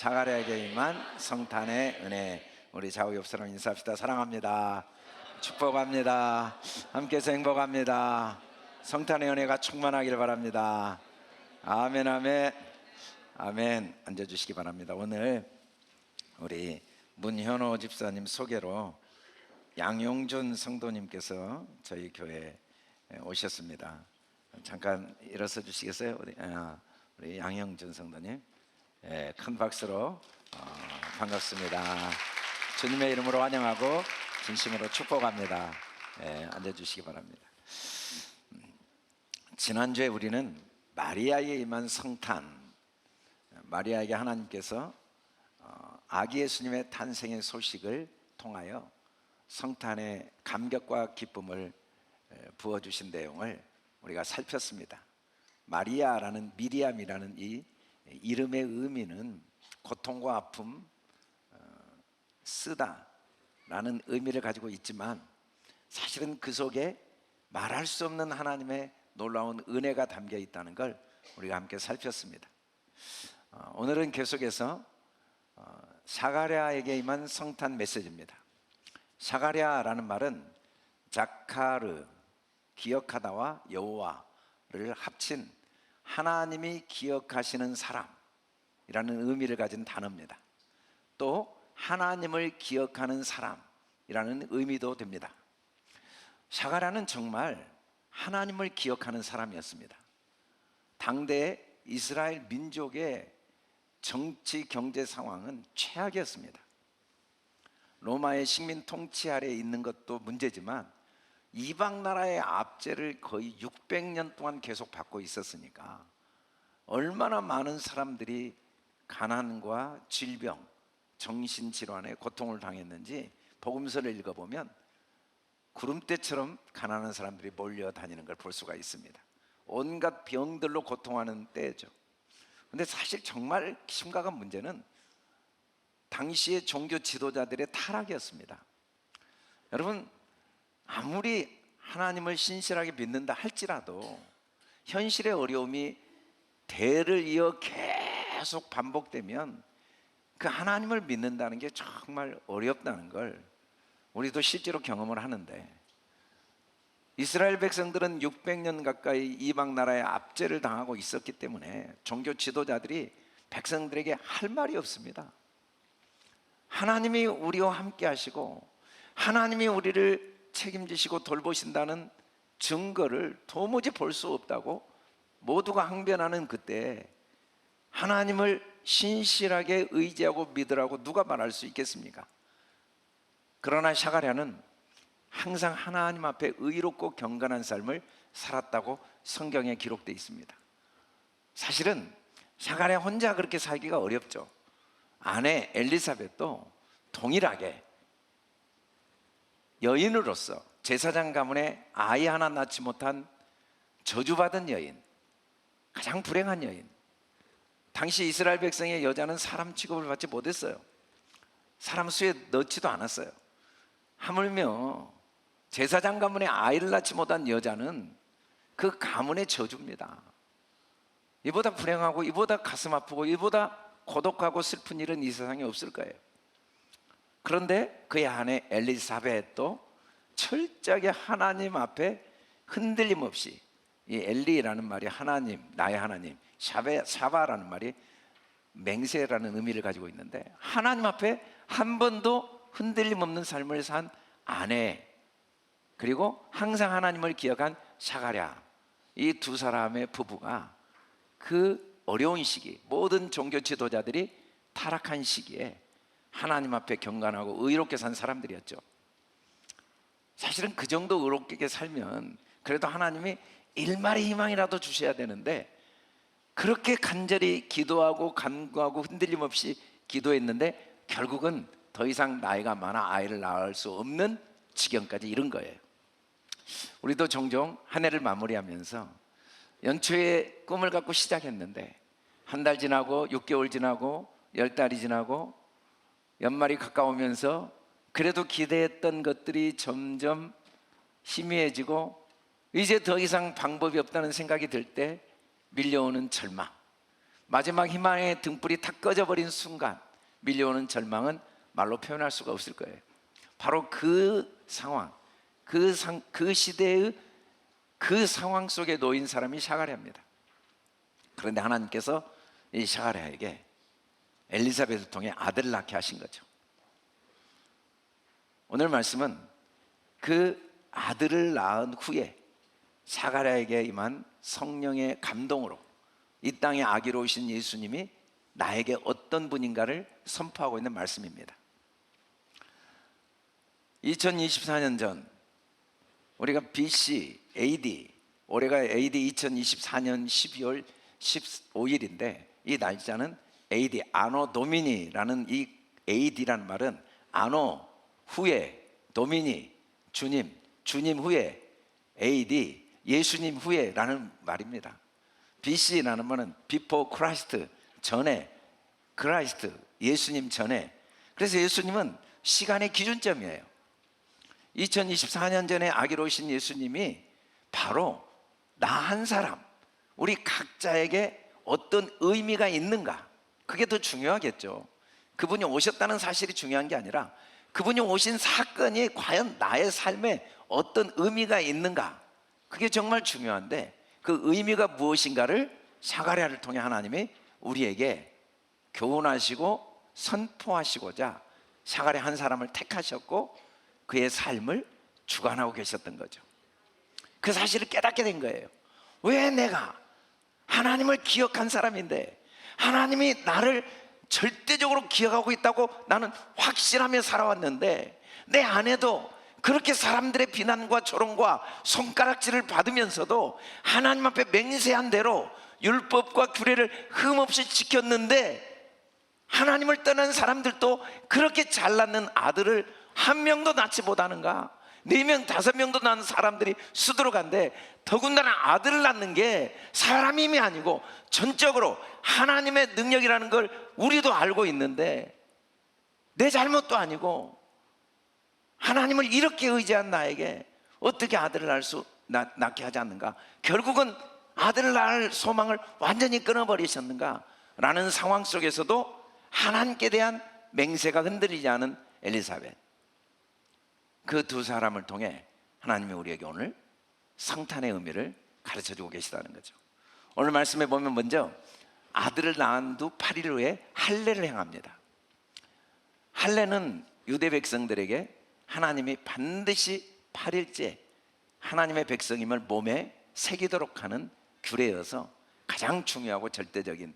자가랴에게 임한 성탄의 은혜. 우리 좌우 옆 사람 인사합시다. 사랑합니다. 축복합니다. 함께해서 행복합니다. 성탄의 은혜가 충만하길 바랍니다. 아멘, 아멘, 아멘. 앉아주시기 바랍니다. 오늘 우리 문현호 집사님 소개로 양용준 성도님께서 저희 교회에 오셨습니다. 잠깐 일어서 주시겠어요? 우리 양용준 성도님, 큰 박수로 반갑습니다. 주님의 이름으로 환영하고 진심으로 축복합니다. 앉아주시기 바랍니다. 지난주에 우리는 마리아에게 임한 성탄, 마리아에게 하나님께서 아기 예수님의 탄생의 소식을 통하여 성탄의 감격과 기쁨을 부어주신 내용을 우리가 살폈습니다. 마리아라는, 미리암이라는 이 이름의 의미는 고통과 아픔, 쓰다 라는 의미를 가지고 있지만 사실은 그 속에 말할 수 없는 하나님의 놀라운 은혜가 담겨 있다는 걸 우리가 함께 살폈습니다. 오늘은 계속해서 사가랴에게 임한 성탄 메시지입니다. 사가랴라는 말은 자카르, 기억하다와 여호와를 합친 하나님이 기억하시는 사람이라는 의미를 가진 단어입니다. 또 하나님을 기억하는 사람이라는 의미도 됩니다. 사가랴는 정말 하나님을 기억하는 사람이었습니다. 당대 이스라엘 민족의 정치 경제 상황은 최악이었습니다. 로마의 식민 통치 아래에 있는 것도 문제지만 이방 나라의 압제를 거의 600년 동안 계속 받고 있었으니까 얼마나 많은 사람들이 가난과 질병, 정신질환에 고통을 당했는지 복음서를 읽어보면 구름대처럼 가난한 사람들이 몰려다니는 걸 볼 수가 있습니다. 온갖 병들로 고통하는 때죠. 근데 사실 정말 심각한 문제는 당시의 종교 지도자들의 타락이었습니다. 여러분, 아무리 하나님을 신실하게 믿는다 할지라도 현실의 어려움이 대를 이어 계속 반복되면 그 하나님을 믿는다는 게 정말 어렵다는 걸 우리도 실제로 경험을 하는데, 이스라엘 백성들은 600년 가까이 이방 나라의 압제를 당하고 있었기 때문에 종교 지도자들이 백성들에게 할 말이 없습니다. 하나님이 우리와 함께 하시고 하나님이 우리를 책임지시고 돌보신다는 증거를 도무지 볼 수 없다고 모두가 항변하는 그때 하나님을 신실하게 의지하고 믿으라고 누가 말할 수 있겠습니까? 그러나 사가랴는 항상 하나님 앞에 의롭고 경건한 삶을 살았다고 성경에 기록되어 있습니다. 사실은 사가랴 혼자 그렇게 살기가 어렵죠. 아내 엘리사벳도 동일하게 여인으로서 제사장 가문에 아이 하나 낳지 못한 저주받은 여인, 가장 불행한 여인. 당시 이스라엘 백성의 여자는 사람 취급을 받지 못했어요. 사람 수에 넣지도 않았어요. 하물며 제사장 가문에 아이를 낳지 못한 여자는 그 가문의 저주입니다. 이보다 불행하고 이보다 가슴 아프고 이보다 고독하고 슬픈 일은 이 세상에 없을 거예요. 그런데 그의 아내 엘리사벳도 철저하게 하나님 앞에 흔들림 없이, 이 엘리라는 말이 하나님, 나의 하나님, 샤바라는 말이 맹세라는 의미를 가지고 있는데 하나님 앞에 한 번도 흔들림 없는 삶을 산 아내, 그리고 항상 하나님을 기억한 사가랴, 이 두 사람의 부부가 그 어려운 시기, 모든 종교 지도자들이 타락한 시기에 하나님 앞에 경건하고 의롭게 산 사람들이었죠. 사실은 그 정도 의롭게 살면 그래도 하나님이 일말의 희망이라도 주셔야 되는데, 그렇게 간절히 기도하고 간구하고 흔들림 없이 기도했는데 결국은 더 이상 나이가 많아 아이를 낳을 수 없는 지경까지 이른 거예요. 우리도 종종 한 해를 마무리하면서 연초에 꿈을 갖고 시작했는데 한 달 지나고 6개월 지나고 10달이 지나고 연말이 가까우면서 그래도 기대했던 것들이 점점 희미해지고 이제 더 이상 방법이 없다는 생각이 들 때 밀려오는 절망, 마지막 희망의 등불이 탁 꺼져버린 순간 밀려오는 절망은 말로 표현할 수가 없을 거예요. 바로 그 상황, 그 시대의 그 상황 속에 놓인 사람이 샤가랴입니다. 그런데 하나님께서 이 샤가랴에게 엘리사벳을 통해 아들을 낳게 하신 거죠. 오늘 말씀은 그 아들을 낳은 후에 샤가랴에게 임한 성령의 감동으로 이 땅에 아기로 오신 예수님이 나에게 어떤 분인가를 선포하고 있는 말씀입니다. 2024년 전 우리가 BC, AD, 올해가 AD 2024년 12월 15일인데 이 날짜는 AD, 아노 도미니라는 이 AD라는 말은 아노 후에, 도미니 주님, 주님 후에, AD 예수님 후에라는 말입니다. BC라는 말은 before Christ, 전에, Christ 예수님 전에. 그래서 예수님은 시간의 기준점이에요. 2024년 전에 아기로 오신 예수님이 바로 나 한 사람, 우리 각자에게 어떤 의미가 있는가, 그게 더 중요하겠죠. 그분이 오셨다는 사실이 중요한 게 아니라 그분이 오신 사건이 과연 나의 삶에 어떤 의미가 있는가, 그게 정말 중요한데 그 의미가 무엇인가를 샤가랴를 통해 하나님이 우리에게 교훈하시고 선포하시고자 샤가랴 한 사람을 택하셨고 그의 삶을 주관하고 계셨던 거죠. 그 사실을 깨닫게 된 거예요. 왜 내가 하나님을 기억한 사람인데 하나님이 나를 절대적으로 기억하고 있다고 나는 확신하며 살아왔는데 내 안에도 그렇게 사람들의 비난과 조롱과 손가락질을 받으면서도 하나님 앞에 맹세한 대로 율법과 규례를 흠없이 지켰는데 하나님을 떠난 사람들도 그렇게 잘났는 아들을 한 명도 낳지 못하는가? 4명, 5명도 낳은 사람들이 수두룩한데 더군다나 아들을 낳는 게 사람의 힘이 아니고 전적으로 하나님의 능력이라는 걸 우리도 알고 있는데 내 잘못도 아니고 하나님을 이렇게 의지한 나에게 어떻게 아들을 낳게 하지 않는가? 결국은 아들을 낳을 소망을 완전히 끊어버리셨는가? 라는 상황 속에서도 하나님께 대한 맹세가 흔들리지 않은 엘리사벳, 그 두 사람을 통해 하나님이 우리에게 오늘 성탄의 의미를 가르쳐주고 계시다는 거죠. 오늘 말씀에 보면 먼저 아들을 낳은 후 8일 후에 할례를 행합니다. 할례는 유대 백성들에게 하나님이 반드시 8일째 하나님의 백성임을 몸에 새기도록 하는 규례여서 가장 중요하고 절대적인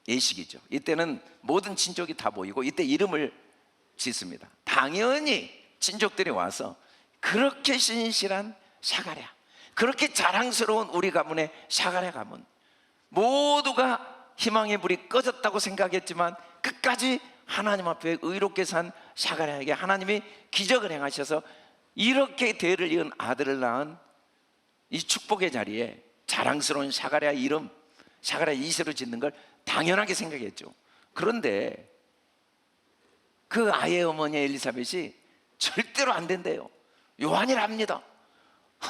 예식이죠. 이때는 모든 친족이 다 모이고 이때 이름을 짓습니다. 당연히 친족들이 와서 그렇게 신실한 샤가랴, 그렇게 자랑스러운 우리 가문의 샤가랴 가문, 모두가 희망의 불이 꺼졌다고 생각했지만 끝까지 하나님 앞에 의롭게 산 샤가랴에게 하나님이 기적을 행하셔서 이렇게 대를 이은 아들을 낳은 이 축복의 자리에 자랑스러운 샤가랴 이름, 샤가랴 2세로 짓는 걸 당연하게 생각했죠. 그런데 그 아이의 어머니 엘리사벳이 절대로 안 된대요. 요한이랍니다.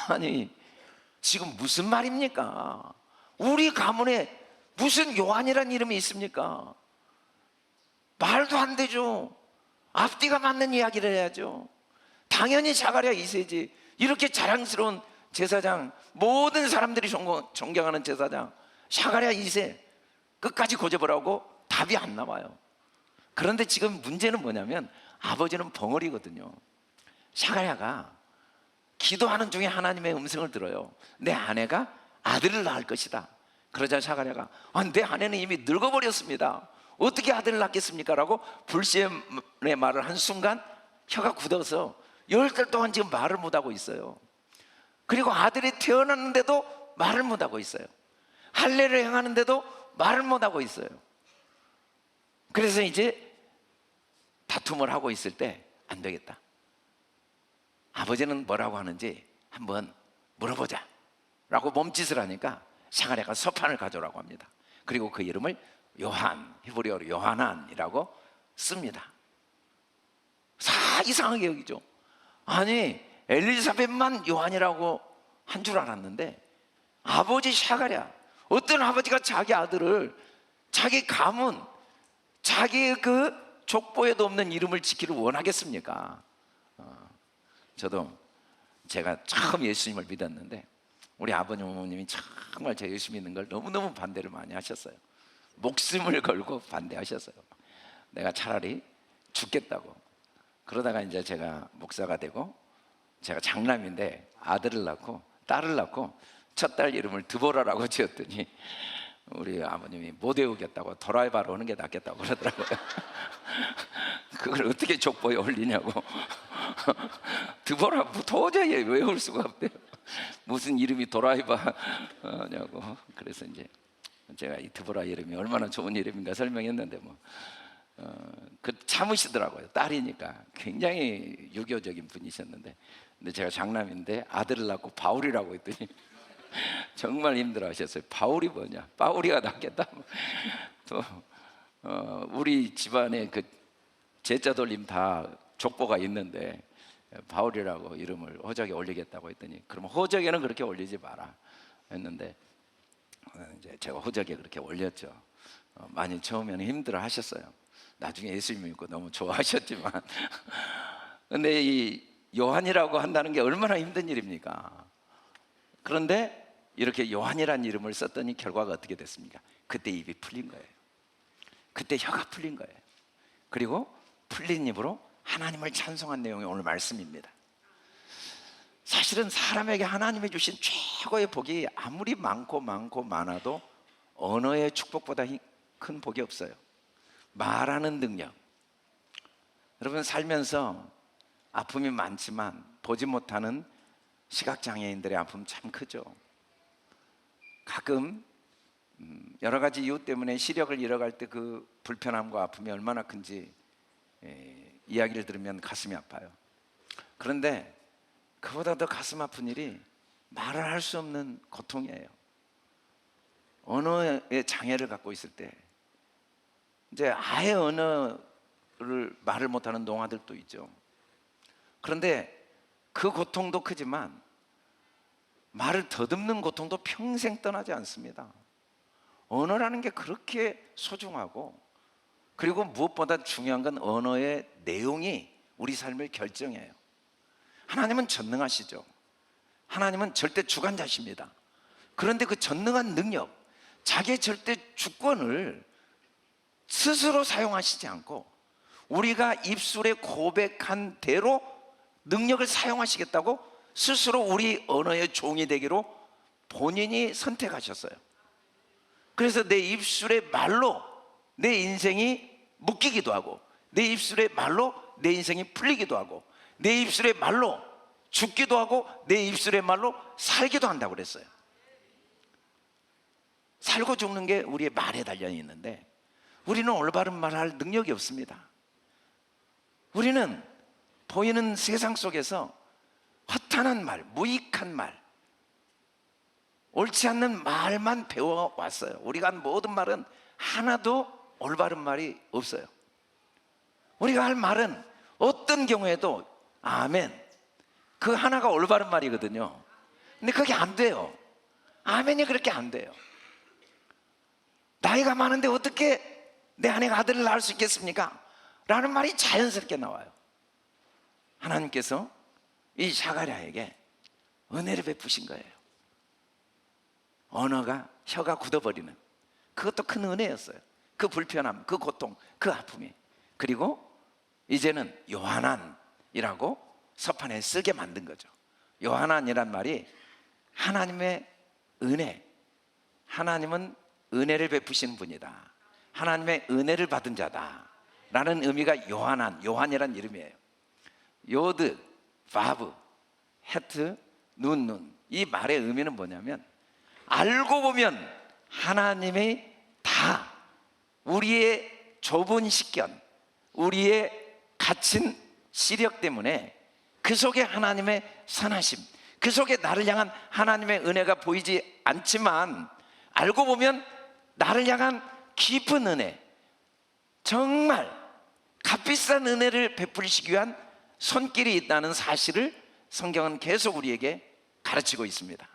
아니 지금 무슨 말입니까? 우리 가문에 무슨 요한이라는 이름이 있습니까? 말도 안 되죠. 앞뒤가 맞는 이야기를 해야죠. 당연히 샤가랴 2세지. 이렇게 자랑스러운 제사장, 모든 사람들이 존경하는 제사장 샤가랴 2세 끝까지 고집을 답이 안 나와요. 그런데 지금 문제는 뭐냐면 아버지는 벙어리거든요. 샤가랴가 기도하는 중에 하나님의 음성을 들어요. 내 아내가 아들을 낳을 것이다. 그러자 샤가랴가 내 아내는 이미 늙어버렸습니다. 어떻게 아들을 낳겠습니까? 라고 불시의 말을 한 순간 혀가 굳어서 10달 동안 지금 말을 못하고 있어요. 그리고 아들이 태어났는데도 말을 못하고 있어요. 할례를 행하는데도 말을 못하고 있어요. 그래서 이제 다툼을 하고 있을 때 안 되겠다. 아버지는 뭐라고 하는지 한번 물어보자 라고 몸짓을 하니까 샤가랴가 서판을 가져오라고 합니다. 그리고 그 이름을 요한, 히브리어로 요하난이라고 씁니다. 이상하게 여기죠. 아니 엘리사벳만 요한이라고 한 줄 알았는데 아버지 샤가랴, 어떤 아버지가 자기 아들을 자기 가문, 자기의 그 족보에도 없는 이름을 지키를 원하겠습니까? 저도 제가 처음 예수님을 믿었는데 우리 아버님 어머님이 정말 제 예수 믿는 걸 너무너무 반대를 많이 하셨어요. 목숨을 걸고 반대하셨어요. 내가 차라리 죽겠다고. 그러다가 이제 제가 목사가 되고 제가 장남인데 아들을 낳고 딸을 낳고 첫 딸 이름을 드보라라고 지었더니 우리 아버님이 못 외우겠다고 도라이바로 오는 게 낫겠다고 그러더라고요. 그걸 어떻게 족보에 올리냐고. 드보라 도저히 외울 수가 없대요. 무슨 이름이 도라이바냐고. 그래서 이제 제가 이 드보라 이름이 얼마나 좋은 이름인가 설명했는데 그 참으시더라고요. 딸이니까 굉장히 유교적인 분이셨는데, 근데 제가 장남인데 아들을 낳고 바울이라고 했더니 정말 힘들어하셨어요. 바울이 뭐냐? 바울이가 낫겠다. 또 우리 집안에 그 제자 돌림 다 족보가 있는데 바울이라고 이름을 호적에 올리겠다고 했더니 그럼 호적에는 그렇게 올리지 마라 했는데 이제 제가 호적에 그렇게 올렸죠. 많이 처음에는 힘들어 하셨어요. 나중에 예수님 믿고 너무 좋아하셨지만 근데 이 요한이라고 한다는 게 얼마나 힘든 일입니까? 그런데 이렇게 요한이라는 이름을 썼더니 결과가 어떻게 됐습니까? 그때 입이 풀린 거예요. 그때 혀가 풀린 거예요. 그리고 풀린 입으로 하나님을 찬송한 내용이 오늘 말씀입니다. 사실은 사람에게 하나님이 주신 최고의 복이 아무리 많고 많아도 언어의 축복보다 큰 복이 없어요. 말하는 능력. 여러분 살면서 아픔이 많지만 보지 못하는 시각장애인들의 아픔 참 크죠. 가끔 여러 가지 이유 때문에 시력을 잃어갈 때 그 불편함과 아픔이 얼마나 큰지 이야기를 들으면 가슴이 아파요. 그런데 그보다 더 가슴 아픈 일이 말을 할 수 없는 고통이에요. 언어의 장애를 갖고 있을 때 이제 아예 언어를 말을 못하는 농아들도 있죠. 그런데 그 고통도 크지만 말을 더듬는 고통도 평생 떠나지 않습니다. 언어라는 게 그렇게 소중하고, 그리고 무엇보다 중요한 건 언어의 내용이 우리 삶을 결정해요. 하나님은 전능하시죠. 하나님은 절대 주관자십니다. 그런데 그 전능한 능력, 자기의 절대 주권을 스스로 사용하시지 않고 우리가 입술에 고백한 대로 능력을 사용하시겠다고 스스로 우리 언어의 종이 되기로 본인이 선택하셨어요. 그래서 내 입술의 말로 내 인생이 묶이기도 하고, 내 입술의 말로 내 인생이 풀리기도 하고, 내 입술의 말로 죽기도 하고, 내 입술의 말로 살기도 한다고 그랬어요. 살고 죽는 게 우리의 말에 달려 있는데 우리는 올바른 말을 할 능력이 없습니다. 우리는 보이는 세상 속에서 허탄한 말, 무익한 말, 옳지 않는 말만 배워왔어요. 우리가 한 모든 말은 하나도 올바른 말이 없어요. 우리가 할 말은 어떤 경우에도 아멘, 그 하나가 올바른 말이거든요. 근데 그게 안 돼요. 아멘이 그렇게 안 돼요. 나이가 많은데 어떻게 내 아내가 아들을 낳을 수 있겠습니까? 라는 말이 자연스럽게 나와요. 하나님께서 이 사가랴에게 은혜를 베푸신 거예요. 언어가, 혀가 굳어버리는, 그것도 큰 은혜였어요. 그 불편함, 그 고통, 그 아픔이. 그리고 이제는 요한안이라고 서판에 쓰게 만든 거죠. 요한안이란 말이 하나님의 은혜, 하나님은 은혜를 베푸시는 분이다, 하나님의 은혜를 받은 자다 라는 의미가 요한안, 요한이란 이름이에요. 요드, 바브, 헤트, 눈. 이 말의 의미는 뭐냐면 알고 보면 하나님이 다 우리의 좁은 식견, 우리의 갇힌 시력 때문에 그 속에 하나님의 선하심, 그 속에 나를 향한 하나님의 은혜가 보이지 않지만 알고 보면 나를 향한 깊은 은혜, 정말 값비싼 은혜를 베풀시기 위한 손길이 있다는 사실을 성경은 계속 우리에게 가르치고 있습니다.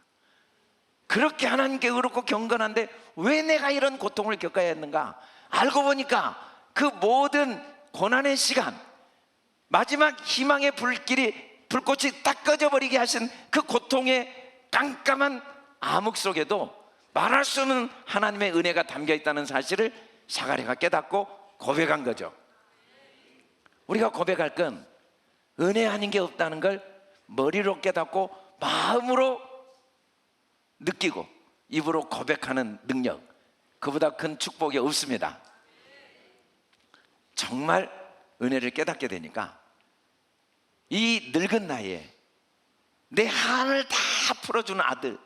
그렇게 하나님께 의롭고 경건한데 왜 내가 이런 고통을 겪어야 했는가? 알고 보니까 그 모든 고난의 시간, 마지막 희망의 불꽃이 딱 꺼져버리게 하신 그 고통의 깜깜한 암흑 속에도 말할 수 없는 하나님의 은혜가 담겨 있다는 사실을 사가랴가 깨닫고 고백한 거죠. 우리가 고백할 건 은혜 아닌 게 없다는 걸 머리로 깨닫고 마음으로 느끼고 입으로 고백하는 능력, 그보다 큰 축복이 없습니다. 정말 은혜를 깨닫게 되니까 이 늙은 나이에 내 한을 다 풀어주는 아들,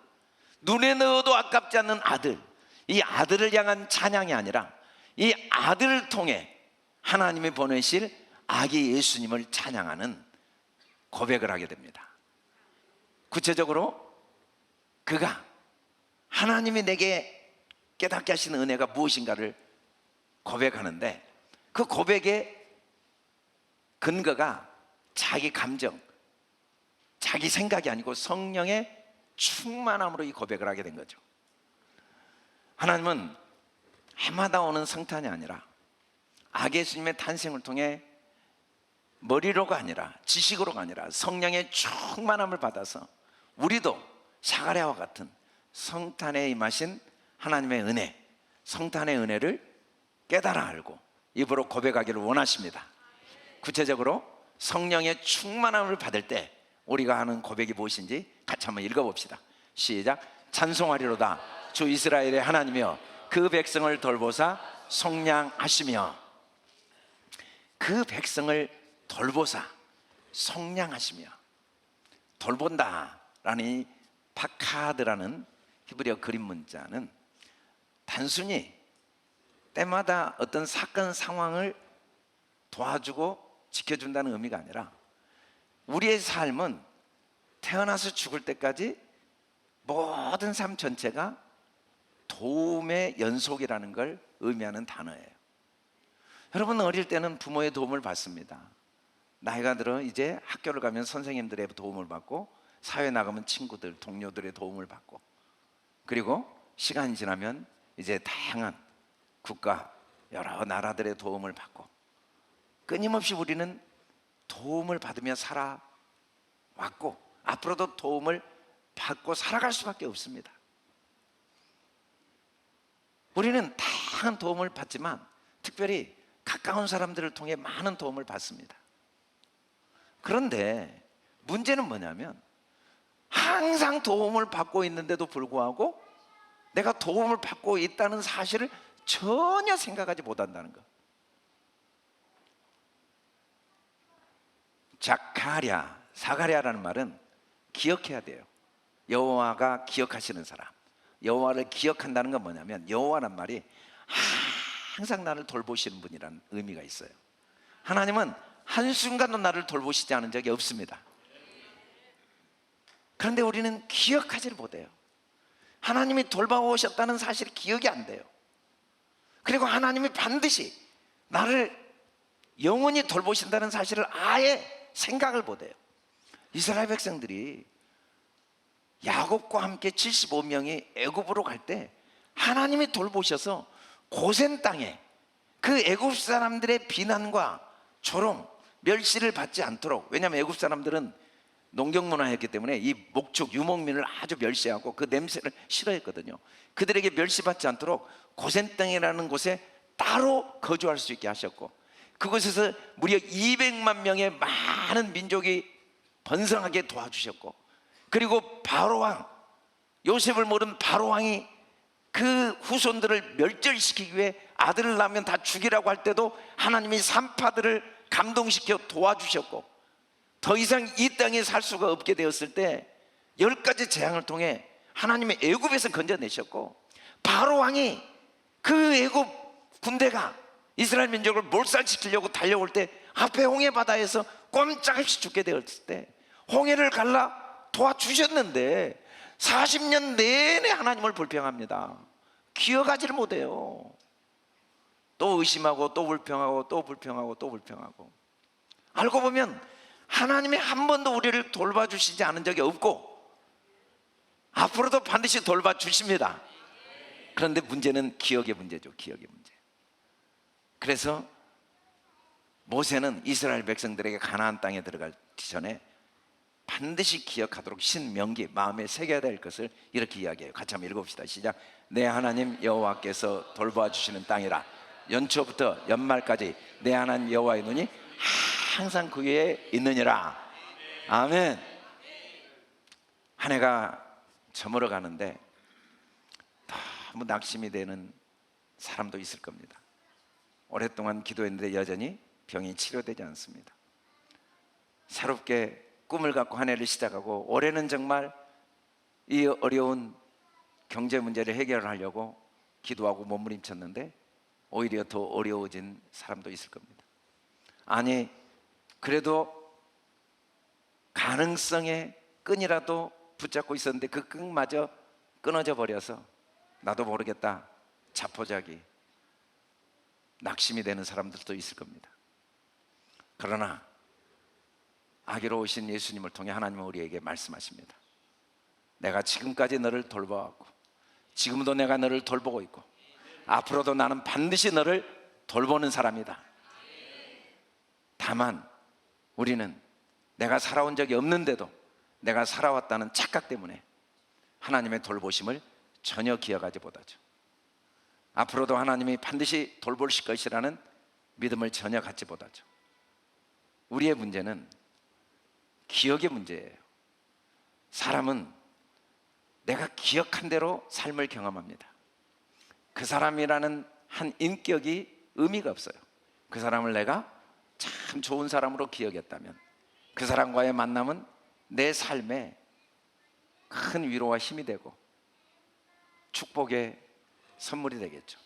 눈에 넣어도 아깝지 않는 아들, 이 아들을 향한 찬양이 아니라 이 아들을 통해 하나님이 보내실 아기 예수님을 찬양하는 고백을 하게 됩니다. 구체적으로 그가 하나님이 내게 깨닫게 하시는 은혜가 무엇인가를 고백하는데, 그 고백의 근거가 자기 감정, 자기 생각이 아니고 성령의 충만함으로 이 고백을 하게 된 거죠. 하나님은 해마다 오는 성탄이 아니라 아기 예수님의 탄생을 통해 머리로가 아니라 지식으로가 아니라 성령의 충만함을 받아서 우리도 사가랴와 같은 성탄에 임하신 하나님의 은혜, 성탄의 은혜를 깨달아 알고 입으로 고백하기를 원하십니다. 구체적으로 성령의 충만함을 받을 때 우리가 하는 고백이 무엇인지 같이 한번 읽어봅시다. 시작. 찬송하리로다 주 이스라엘의 하나님이여 그 백성을 돌보사 속량하시며. 그 백성을 돌보사 속량하시며. 돌본다라는 이 파카드라는 히브리어 그림 문자는 단순히 때마다 어떤 사건 상황을 도와주고 지켜준다는 의미가 아니라 우리의 삶은 태어나서 죽을 때까지 모든 삶 전체가 도움의 연속이라는 걸 의미하는 단어예요. 여러분, 어릴 때는 부모의 도움을 받습니다. 나이가 들어 이제 학교를 가면 선생님들의 도움을 받고, 사회 나가면 친구들, 동료들의 도움을 받고, 그리고 시간이 지나면 이제 다양한 국가, 여러 나라들의 도움을 받고, 끊임없이 우리는 도움을 받으며 살아왔고 앞으로도 도움을 받고 살아갈 수밖에 없습니다. 우리는 다양한 도움을 받지만 특별히 가까운 사람들을 통해 많은 도움을 받습니다. 그런데 문제는 뭐냐면 항상 도움을 받고 있는데도 불구하고 내가 도움을 받고 있다는 사실을 전혀 생각하지 못한다는 것. 자카랴, 사가랴라는 말은 기억해야 돼요. 여호와가 기억하시는 사람. 여호와를 기억한다는 건 뭐냐면, 여호와란 말이 항상 나를 돌보시는 분이라는 의미가 있어요. 하나님은 한순간도 나를 돌보시지 않은 적이 없습니다. 그런데 우리는 기억하지를 못해요. 하나님이 돌봐오셨다는 사실이 기억이 안 돼요. 그리고 하나님이 반드시 나를 영원히 돌보신다는 사실을 아예 생각을 못해요. 이스라엘 백성들이 야곱과 함께 75명이 애굽으로 갈 때 하나님이 돌보셔서 고센 땅에 그 애굽 사람들의 비난과 조롱, 멸시를 받지 않도록, 왜냐하면 애굽 사람들은 농경 문화였기 때문에 이 목축, 유목민을 아주 멸시하고 그 냄새를 싫어했거든요. 그들에게 멸시받지 않도록 고센 땅이라는 곳에 따로 거주할 수 있게 하셨고, 그곳에서 무려 200만 명의 많은 민족이 번성하게 도와주셨고, 그리고 바로왕, 요셉을 모른 바로왕이 그 후손들을 멸절시키기 위해 아들을 낳으면 다 죽이라고 할 때도 하나님이 산파들을 감동시켜 도와주셨고, 더 이상 이 땅에 살 수가 없게 되었을 때 10가지 재앙을 통해 하나님의 애굽에서 건져내셨고, 바로왕이 그 애굽 군대가 이스라엘 민족을 몰살시키려고 달려올 때 앞에 홍해 바다에서 꼼짝없이 죽게 되었을 때 홍해를 갈라 도와주셨는데 40년 내내 하나님을 불평합니다. 기억하지를 못해요. 또 의심하고 또 불평하고 또 불평하고 또 불평하고. 알고 보면 하나님이 한 번도 우리를 돌봐주시지 않은 적이 없고, 앞으로도 반드시 돌봐주십니다. 그런데 문제는 기억의 문제죠. 기억의 문제. 그래서 모세는 이스라엘 백성들에게 가나안 땅에 들어가기 전에 반드시 기억하도록 신명기, 마음에 새겨야 될 것을 이렇게 이야기해요. 같이 한번 읽어봅시다. 시작. 내 하나님 여호와께서 돌보아 주시는 땅이라. 연초부터 연말까지 내 하나님 여호와의 눈이 항상 그 위에 있느니라. 아멘. 한 해가 저물어 가는데 너무 낙심이 되는 사람도 있을 겁니다. 오랫동안 기도했는데 여전히 병이 치료되지 않습니다. 새롭게 꿈을 갖고 한 해를 시작하고 올해는 정말 이 어려운 경제 문제를 해결하려고 기도하고 몸부림쳤는데 오히려 더 어려워진 사람도 있을 겁니다. 아니, 그래도 가능성의 끈이라도 붙잡고 있었는데 그 끈마저 끊어져 버려서 나도 모르겠다, 자포자기, 낙심이 되는 사람들도 있을 겁니다. 그러나 아기로 오신 예수님을 통해 하나님은 우리에게 말씀하십니다. 내가 지금까지 너를 돌보았고 지금도 내가 너를 돌보고 있고 앞으로도 나는 반드시 너를 돌보는 사람이다. 다만 우리는 내가 살아온 적이 없는데도 내가 살아왔다는 착각 때문에 하나님의 돌보심을 전혀 기억하지 못하죠. 앞으로도 하나님이 반드시 돌보실 것이라는 믿음을 전혀 갖지 못하죠. 우리의 문제는 기억의 문제예요. 사람은 내가 기억한 대로 삶을 경험합니다. 그 사람이라는 한 인격이 의미가 없어요. 그 사람을 내가 참 좋은 사람으로 기억했다면 그 사람과의 만남은 내 삶에 큰 위로와 힘이 되고 축복의 선물이 되겠죠.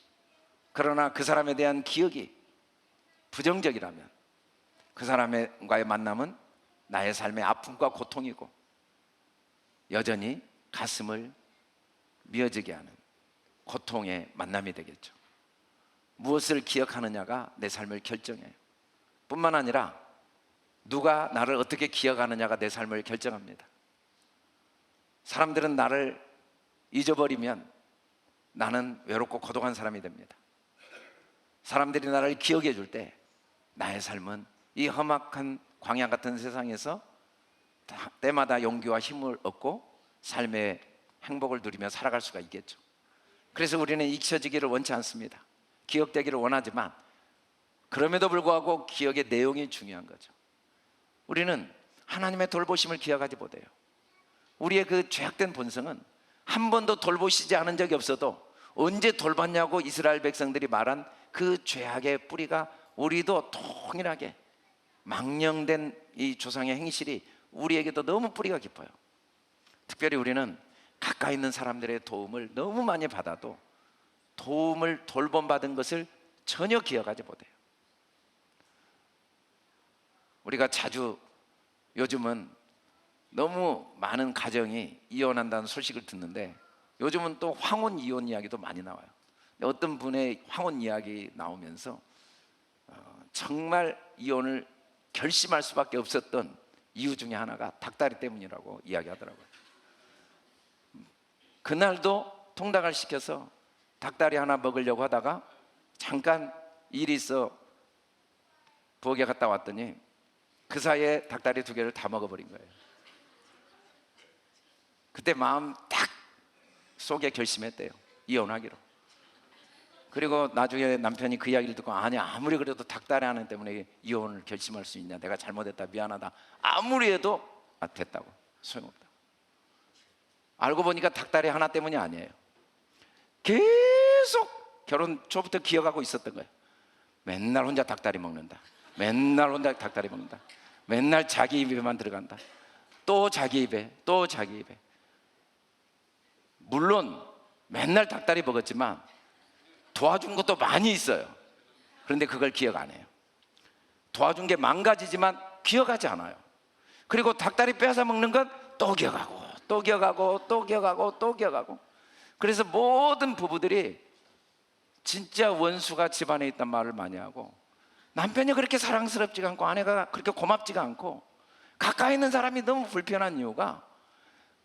그러나 그 사람에 대한 기억이 부정적이라면 그 사람과의 만남은 나의 삶의 아픔과 고통이고 여전히 가슴을 미어지게 하는 고통의 만남이 되겠죠. 무엇을 기억하느냐가 내 삶을 결정해요. 뿐만 아니라 누가 나를 어떻게 기억하느냐가 내 삶을 결정합니다. 사람들은 나를 잊어버리면 나는 외롭고 고독한 사람이 됩니다. 사람들이 나를 기억해 줄 때 나의 삶은 이 험악한 광야 같은 세상에서 때마다 용기와 힘을 얻고 삶의 행복을 누리며 살아갈 수가 있겠죠. 그래서 우리는 잊혀지기를 원치 않습니다. 기억되기를 원하지만 그럼에도 불구하고 기억의 내용이 중요한 거죠. 우리는 하나님의 돌보심을 기억하지 못해요. 우리의 그 죄악된 본성은 한 번도 돌보시지 않은 적이 없어도 언제 돌봤냐고 이스라엘 백성들이 말한 그 죄악의 뿌리가 우리도 동일하게 망령된 이 조상의 행실이 우리에게도 너무 뿌리가 깊어요. 특별히 우리는 가까이 있는 사람들의 도움을 너무 많이 받아도 도움을 돌봄받은 것을 전혀 기억하지 못해요. 우리가 자주 요즘은 너무 많은 가정이 이혼한다는 소식을 듣는데 요즘은 또 황혼 이혼 이야기도 많이 나와요. 어떤 분의 황혼 이야기 나오면서 정말 이혼을 결심할 수밖에 없었던 이유 중에 하나가 닭다리 때문이라고 이야기하더라고요. 그날도 통닭을 시켜서 닭다리 하나 먹으려고 하다가 잠깐 일이 있어 부엌에 갔다 왔더니 그 사이에 닭다리 2개를 다 먹어버린 거예요. 그때 마음 딱 속에 결심했대요. 이혼하기로. 그리고 나중에 남편이 그 이야기를 듣고 아니 아무리 그래도 닭다리 하나 때문에 이혼을 결심할 수 있냐, 내가 잘못했다, 미안하다, 아무리 해도 됐다고, 소용없다. 알고 보니까 닭다리 하나 때문이 아니에요. 계속 결혼 초부터 기억하고 있었던 거예요. 맨날 혼자 닭다리 먹는다, 맨날 혼자 닭다리 먹는다, 맨날 자기 입에만 들어간다, 또 자기 입에, 또 자기 입에. 물론 맨날 닭다리 먹었지만 도와준 것도 많이 있어요. 그런데 그걸 기억 안 해요. 도와준 게 망가지지만 기억하지 않아요. 그리고 닭다리 빼앗아 먹는 건 또 기억하고 또 기억하고 또 기억하고 또 기억하고. 그래서 모든 부부들이 진짜 원수가 집안에 있단 말을 많이 하고 남편이 그렇게 사랑스럽지가 않고 아내가 그렇게 고맙지가 않고 가까이 있는 사람이 너무 불편한 이유가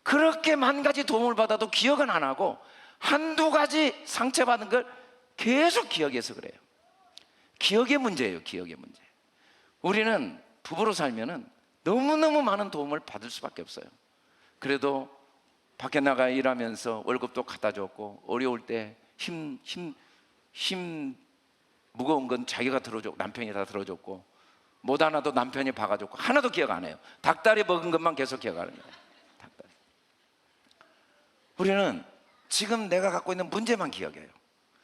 그렇게 만 가지 도움을 받아도 기억은 안 하고 한두 가지 상처받은 걸 계속 기억해서 그래요. 기억의 문제예요. 기억의 문제. 우리는 부부로 살면은 너무너무 많은 도움을 받을 수밖에 없어요. 그래도 밖에 나가 일하면서 월급도 갖다 줬고, 어려울 때 힘 무거운 건 자기가 들어줬고, 남편이 다 들어줬고, 못 하나도 남편이 박아줬고, 하나도 기억 안 해요. 닭다리 먹은 것만 계속 기억하는 거예요. 닭다리. 우리는 지금 내가 갖고 있는 문제만 기억해요.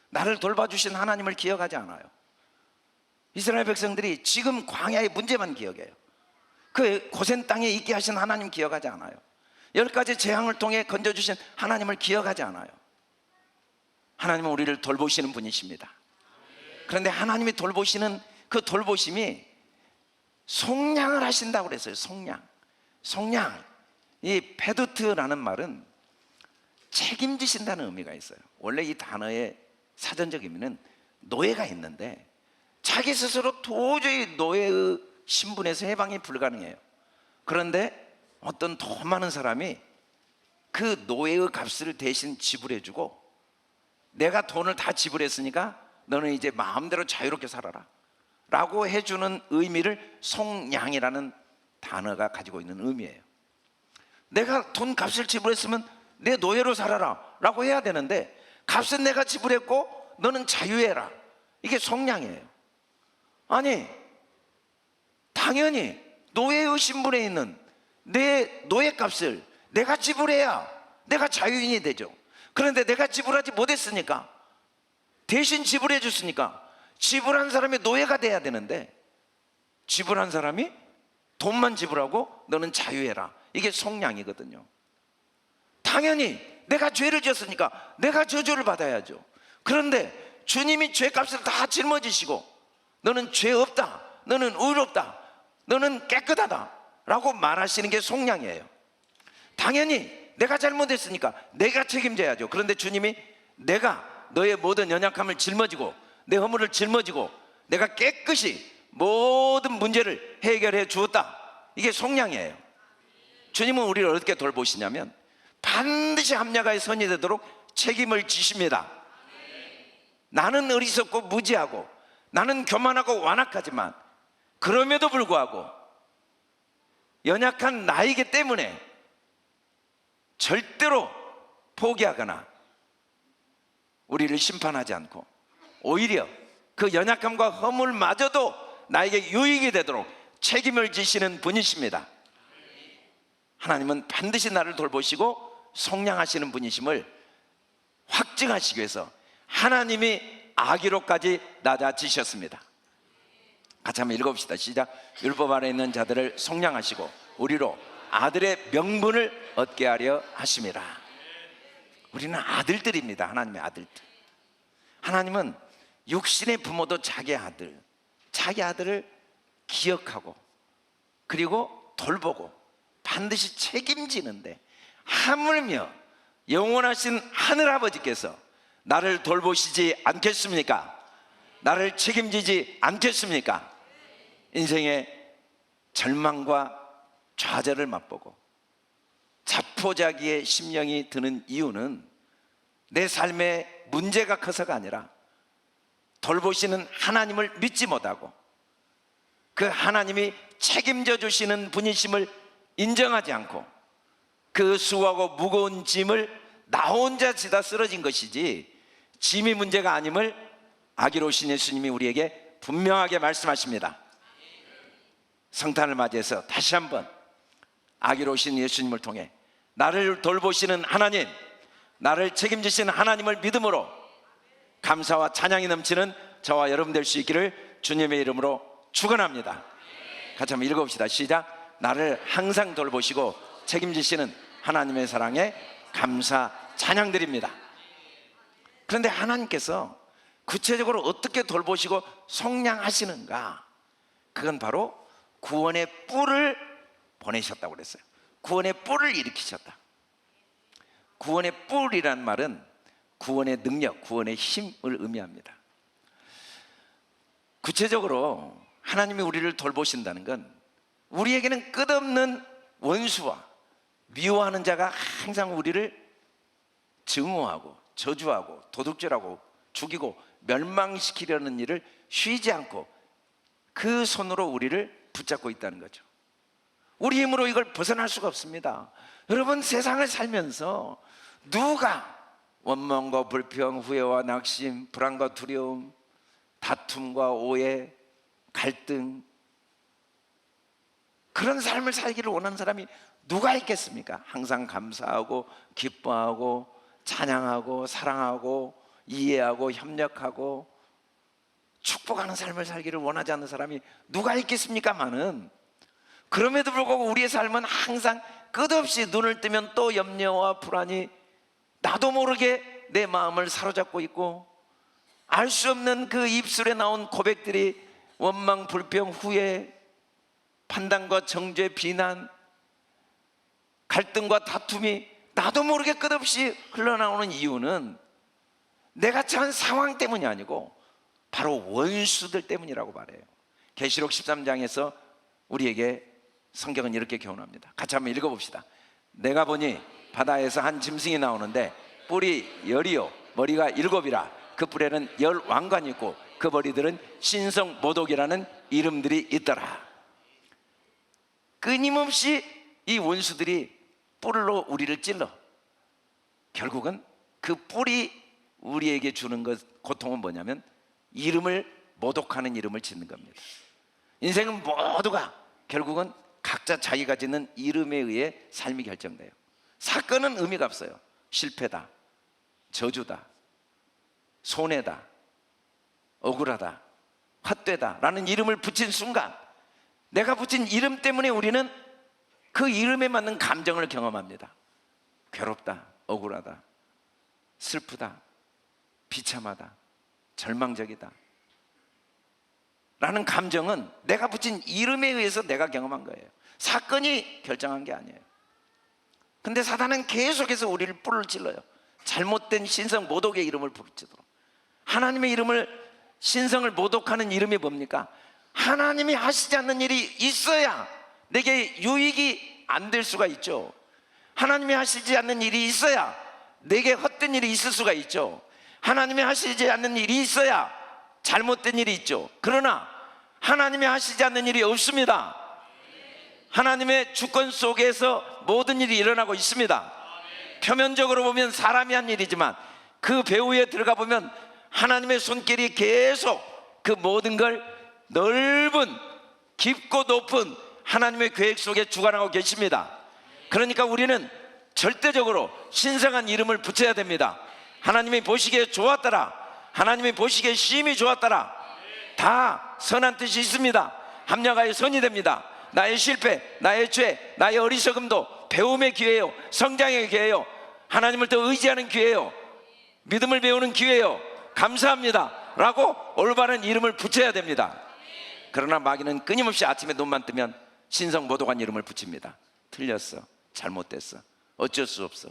나를 돌봐주신 하나님을 기억하지 않아요. 이스라엘 백성들이 지금 광야의 문제만 기억해요. 그 고센 땅에 있게 하신 하나님 기억하지 않아요. 10가지 재앙을 통해 건져주신 하나님을 기억하지 않아요. 하나님은 우리를 돌보시는 분이십니다. 그런데 하나님이 돌보시는 그 돌보심이 속량을 하신다고 그랬어요. 속량. 이 페두트라는 말은 책임지신다는 의미가 있어요. 원래 이 단어의 사전적 의미는 노예가 있는데 자기 스스로 도저히 노예의 신분에서 해방이 불가능해요. 그런데 어떤 돈 많은 사람이 그 노예의 값을 대신 지불해주고, 내가 돈을 다 지불했으니까 너는 이제 마음대로 자유롭게 살아라 라고 해주는 의미를 속량이라는 단어가 가지고 있는 의미예요. 내가 돈 값을 지불했으면 내 노예로 살아라 라고 해야 되는데, 값은 내가 지불했고 너는 자유해라. 이게 속량이에요. 아니, 당연히 노예의 신분에 있는 내 노예값을 내가 지불해야 내가 자유인이 되죠. 그런데 내가 지불하지 못했으니까, 대신 지불해 줬으니까 지불한 사람이 노예가 돼야 되는데, 지불한 사람이 돈만 지불하고 너는 자유해라. 이게 속량이거든요. 당연히 내가 죄를 지었으니까 내가 저주를 받아야죠. 그런데 주님이 죄값을 다 짊어지시고, 너는 죄 없다, 너는 의롭다, 너는 깨끗하다 라고 말하시는 게 속량이에요. 당연히 내가 잘못했으니까 내가 책임져야죠. 그런데 주님이 내가 너의 모든 연약함을 짊어지고 내 허물을 짊어지고 내가 깨끗이 모든 문제를 해결해 주었다. 이게 속량이에요. 주님은 우리를 어떻게 돌보시냐면 반드시 합리화의 선이 되도록 책임을 지십니다. 나는 어리석고 무지하고 나는 교만하고 완악하지만 그럼에도 불구하고 연약한 나이기 때문에 절대로 포기하거나 우리를 심판하지 않고 오히려 그 연약함과 허물마저도 나에게 유익이 되도록 책임을 지시는 분이십니다. 하나님은 반드시 나를 돌보시고 속량하시는 분이심을 확증하시기 위해서 하나님이 아기로까지 낮아지셨습니다. 같이 한번 읽어봅시다. 시작. 율법 아래 있는 자들을 속량하시고 우리로 아들의 명분을 얻게 하려 하심이라. 우리는 아들들입니다. 하나님의 아들들. 하나님은 육신의 부모도 자기 아들을 기억하고 그리고 돌보고 반드시 책임지는데, 하물며 영원하신 하늘아버지께서 나를 돌보시지 않겠습니까? 나를 책임지지 않겠습니까? 인생의 절망과 좌절을 맛보고 자포자기의 심령이 드는 이유는 내 삶에 문제가 커서가 아니라 돌보시는 하나님을 믿지 못하고 그 하나님이 책임져 주시는 분이심을 인정하지 않고 그 수고하고 무거운 짐을 나 혼자 지다 쓰러진 것이지 짐이 문제가 아님을 아기로우신 예수님이 우리에게 분명하게 말씀하십니다. 성탄을 맞이해서 다시 한번 아기로우신 예수님을 통해 나를 돌보시는 하나님, 나를 책임지시는 하나님을 믿음으로 감사와 찬양이 넘치는 저와 여러분 될 수 있기를 주님의 이름으로 축원합니다. 같이 한번 읽어봅시다. 시작. 나를 항상 돌보시고 책임지시는 하나님의 사랑에 감사 찬양드립니다. 그런데 하나님께서 구체적으로 어떻게 돌보시고 속량하시는가? 그건 바로 구원의 뿔을 보내셨다고 그랬어요. 구원의 뿔을 일으키셨다. 구원의 뿔이란 말은 구원의 능력, 구원의 힘을 의미합니다. 구체적으로 하나님이 우리를 돌보신다는 건 우리에게는 끝없는 원수와 미워하는 자가 항상 우리를 증오하고 저주하고 도둑질하고 죽이고 멸망시키려는 일을 쉬지 않고 그 손으로 우리를 붙잡고 있다는 거죠. 우리 힘으로 이걸 벗어날 수가 없습니다. 여러분, 세상을 살면서 누가 원망과 불평, 후회와 낙심, 불안과 두려움, 다툼과 오해, 갈등, 그런 삶을 살기를 원하는 사람이 누가 있겠습니까? 항상 감사하고 기뻐하고 찬양하고 사랑하고 이해하고 협력하고 축복하는 삶을 살기를 원하지 않는 사람이 누가 있겠습니까마는, 그럼에도 불구하고 우리의 삶은 항상 끝없이 눈을 뜨면 또 염려와 불안이 나도 모르게 내 마음을 사로잡고 있고, 알 수 없는 그 입술에 나온 고백들이 원망, 불평, 후회, 판단과 정죄, 비난, 갈등과 다툼이 나도 모르게 끝없이 흘러나오는 이유는 내가 처한 상황 때문이 아니고 바로 원수들 때문이라고 말해요. 계시록 13장에서 우리에게 성경은 이렇게 교훈합니다. 같이 한번 읽어봅시다. 내가 보니 바다에서 한 짐승이 나오는데 뿔이 10이요 머리가 7이라 그 뿔에는 10왕관이 있고 그 머리들은 신성 모독이라는 이름들이 있더라. 끊임없이 이 원수들이 뿔로 우리를 찔러 결국은 그 뿔이 우리에게 주는 고통은 뭐냐면 이름을 모독하는 이름을 짓는 겁니다. 인생은 모두가 결국은 각자 자기가 짓는 이름에 의해 삶이 결정돼요. 사건은 의미가 없어요. 실패다, 저주다, 손해다, 억울하다, 헛되다 라는 이름을 붙인 순간 내가 붙인 이름 때문에 우리는 그 이름에 맞는 감정을 경험합니다. 괴롭다, 억울하다, 슬프다, 비참하다, 절망적이다 라는 감정은 내가 붙인 이름에 의해서 내가 경험한 거예요. 사건이 결정한 게 아니에요. 근데 사단은 계속해서 우리를 뿔을 찔러요. 잘못된 신성 모독의 이름을 부르치도록. 하나님의 이름을, 신성을 모독하는 이름이 뭡니까? 하나님이 하시지 않는 일이 있어야 내게 유익이 안 될 수가 있죠. 하나님이 하시지 않는 일이 있어야 내게 헛된 일이 있을 수가 있죠. 하나님이 하시지 않는 일이 있어야 잘못된 일이 있죠. 그러나 하나님이 하시지 않는 일이 없습니다. 하나님의 주권 속에서 모든 일이 일어나고 있습니다. 표면적으로 보면 사람이 한 일이지만 그 배후에 들어가 보면 하나님의 손길이 계속 그 모든 걸 넓은 깊고 높은 하나님의 계획 속에 주관하고 계십니다. 그러니까 우리는 절대적으로 신성한 이름을 붙여야 됩니다. 하나님이 보시기에 좋았더라, 하나님이 보시기에 심히 좋았더라, 다 선한 뜻이 있습니다. 합력하여 선이 됩니다. 나의 실패, 나의 죄, 나의 어리석음도 배움의 기회예요. 성장의 기회예요. 하나님을 더 의지하는 기회예요. 믿음을 배우는 기회예요. 감사합니다 라고 올바른 이름을 붙여야 됩니다. 그러나 마귀는 끊임없이 아침에 눈만 뜨면 신성 모독한 이름을 붙입니다. 틀렸어, 잘못됐어, 어쩔 수 없어,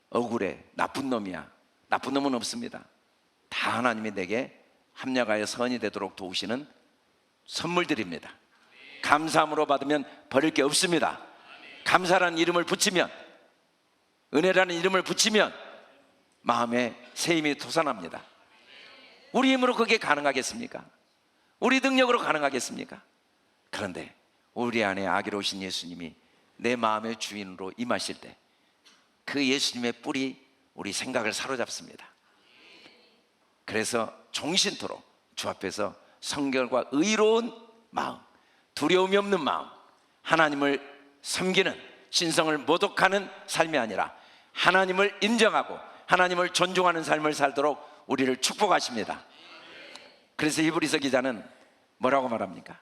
억울해, 나쁜 놈이야. 나쁜 놈은 없습니다. 다 하나님이 내게 합력하여 선이 되도록 도우시는 선물들입니다. 감사함으로 받으면 버릴 게 없습니다. 감사라는 이름을 붙이면, 은혜라는 이름을 붙이면 마음에 새 힘이 솟아납니다. 우리 힘으로 그게 가능하겠습니까? 우리 능력으로 가능하겠습니까? 그런데 우리 안에 아기로우신 예수님이 내 마음의 주인으로 임하실 때 그 예수님의 뿔이 우리 생각을 사로잡습니다. 그래서 종신토록 주 앞에서 성결과 의로운 마음, 두려움이 없는 마음, 하나님을 섬기는, 신성을 모독하는 삶이 아니라 하나님을 인정하고 하나님을 존중하는 삶을 살도록 우리를 축복하십니다. 그래서 히브리서 기자는 뭐라고 말합니까?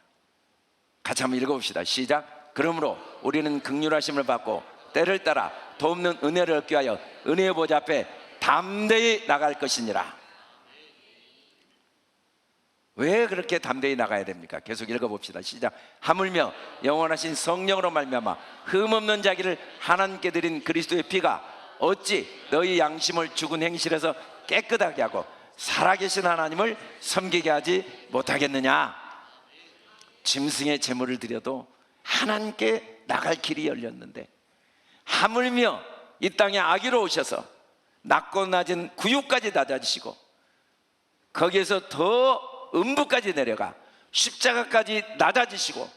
같이 한번 읽어봅시다. 시작. 그러므로 우리는 긍휼하심을 받고 때를 따라 돕는 은혜를 얻기 위하여 은혜의 보좌 앞에 담대히 나갈 것이니라. 왜 그렇게 담대히 나가야 됩니까? 계속 읽어봅시다. 시작. 하물며 영원하신 성령으로 말미암아 흠없는 자기를 하나님께 드린 그리스도의 피가 어찌 너희 양심을 죽은 행실에서 깨끗하게 하고 살아계신 하나님을 섬기게 하지 못하겠느냐. 짐승의 제물을 드려도 하나님께 나갈 길이 열렸는데, 하물며 이 땅에 아기로 오셔서 낮고 낮은 구유까지 낮아지시고 거기에서 더 음부까지 내려가 십자가까지 낮아지시고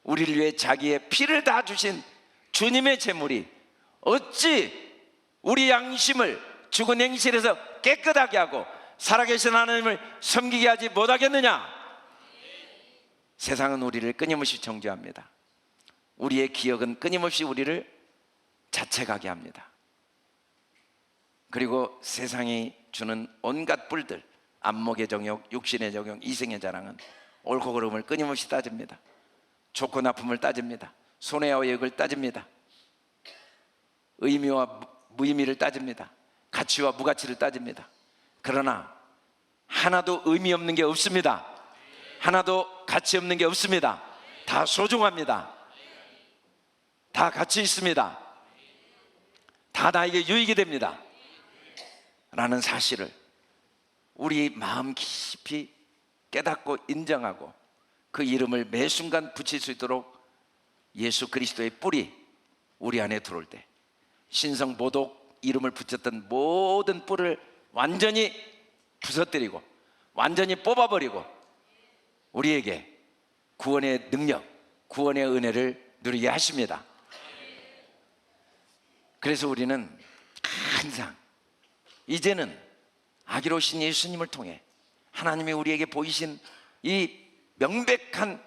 우리를 위해 자기의 피를 다 주신 주님의 제물이 어찌 우리 양심을 죽은 행실에서 깨끗하게 하고 살아계신 하나님을 섬기게 하지 못하겠느냐? 세상은 우리를 끊임없이 정죄합니다. 우리의 기억은 끊임없이 우리를 자책하게 합니다. 그리고 세상이 주는 온갖 뿔들, 안목의 정욕, 육신의 정욕, 이생의 자랑은 옳고 그름을 끊임없이 따집니다. 좋고 나쁨을 따집니다. 손해와 역을 따집니다. 의미와 무의미를 따집니다. 가치와 무가치를 따집니다. 그러나 하나도 의미 없는 게 없습니다. 하나도 가치 없는 게 없습니다. 다 소중합니다. 다 가치 있습니다. 다 나에게 유익이 됩니다 라는 사실을 우리 마음 깊이 깨닫고 인정하고 그 이름을 매 순간 붙일 수 있도록 예수 그리스도의 뿔이 우리 안에 들어올 때 신성 모독 이름을 붙였던 모든 뿔을 완전히 부서뜨리고 완전히 뽑아버리고 우리에게 구원의 능력, 구원의 은혜를 누리게 하십니다. 그래서 우리는 항상 이제는 아기로 오신 예수님을 통해 하나님이 우리에게 보이신 이 명백한